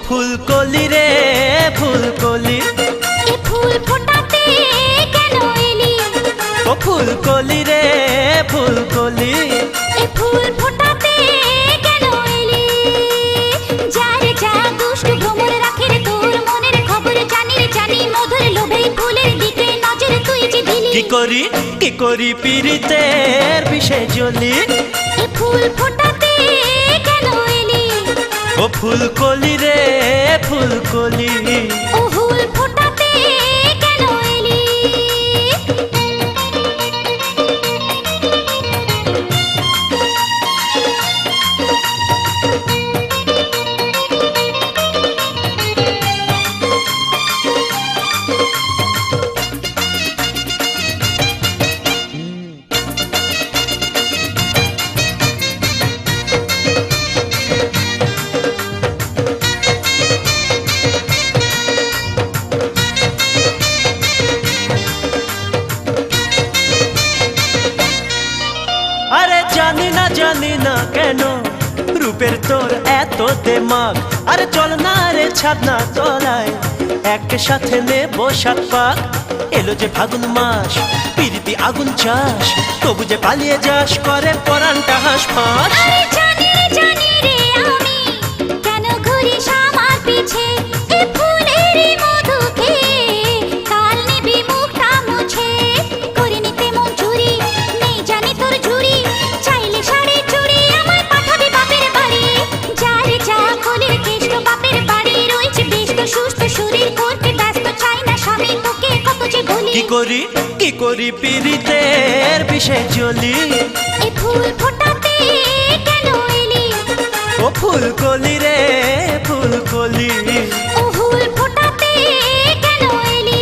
ফুলকলি রে ফুলকলি, এ ফুল ফোটাতে কেন এলি? ও ফুলকলি রে ফুলকলি, এ ফুল ফোটাতে কেন এলি? যার যা দুষ্টু ভ্রমর রাখে রে তোর মনের খবর জানি রে জানি, মধুর লোভে ফুলের দিকে নজর তুই যে দিলি। কি করি পীড়িতের বিষে জ্বলি, এ ফুল ফোটাতে কেন এলি? ও ফুলকলি রে ফুলকলি, ও ফুল ফোটাতে কেন এলি? আরে জানি না কেন রূপের তোর এত দেমাগ, আরে চল না রে ছাদনা তলায় একসাথে নেব সাত পাক। এলো যে ফাগুন মাস পিরিতি আগুন চাস, তবু যে পালিয়ে যাস করে পরানটা হাঁস ফাঁস। আরে জানি রে আমি কেন ঘুরিস আমার পিছে, এ ফুলের মধু খেয়ে কাল নিবি মুখটা মুছে। করে নিতে মন চুরি নেই জানি তোর ঝুরি, চাইলে শাড়ি চুরি আমায় পাঠাবি বাপের বাড়ি। যার যা খোলের কেষ্ট বাপের বাড়ি রয়েছে ব্যস্ত সুস্থ শরীর করতে ব্যস্ত, চাই না স্বামী তোকে কত যে বলি। কি করি পীড়িতের বিষে জ্বলি, এ ফুল ফোটাতে কেন এলি? ও ফুলকলি রে ফুলকলি, ও ফুল ফোটাতে কেন এলি?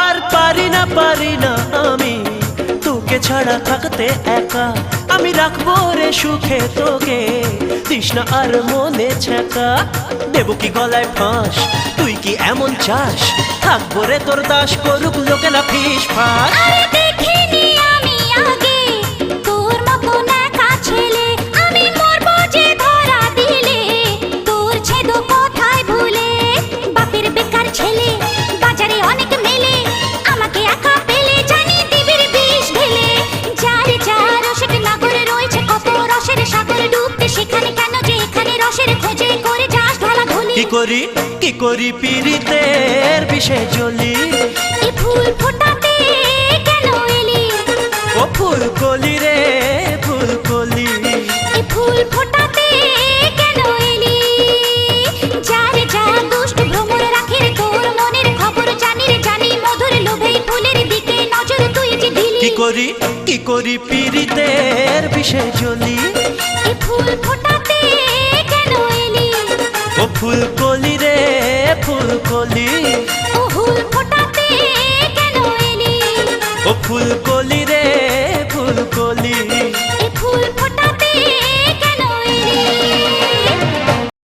আর পারি না আমি তোকে ছাড়া থাকতে একা। আমি রাখবো রে সুখে তোকে, তৃষ্ণা আর মনে ছ্যাঁকা। দেব কি গলায় ফাঁস, তুই কি এমন চাস? থাকবো রে তোর দাস, করুক লোকেরা ফিস ফাঁস। আরে দেখিনি আমি আগে তোর মতন একা ছেলে, আমি মরবো যে ধরা দিলে তোর ছেদ কথায় ভুলে। বাপের বেকার ছেলে বাজারে অনেক মেলে, আমাকে একা পেলে জানি দিবির বিষ ঢেলে। যার যা রসের নাগরে রয়েছে কত রসের সাগর, ডুবতে সেখানে কেন যে এখানে রসের খোঁজে করে যাস ঢলা ঢলি। কি করি পীড়িতের বিষে জ্বলি, এ ফুল ফোটাতে কেন এলি? ও ফুলকলি রে ফুলকলি, এ ফুল ফোটাতে কেন এলি? যার যা দুষ্ট ভ্রমর রাখে রে তোর মনের খবর জানি রে জানি, মধুর লোভে ফুলের দিকে নজর তুই যে দিলি। কি করি পীড়িতের বিষে জ্বলি, এ ফুল ফোটাতে কেন এলি? ও ফুলকলি রে ফুলকলি, ও ফুল ফোটাতে কেন এলি? ও ফুলকলি।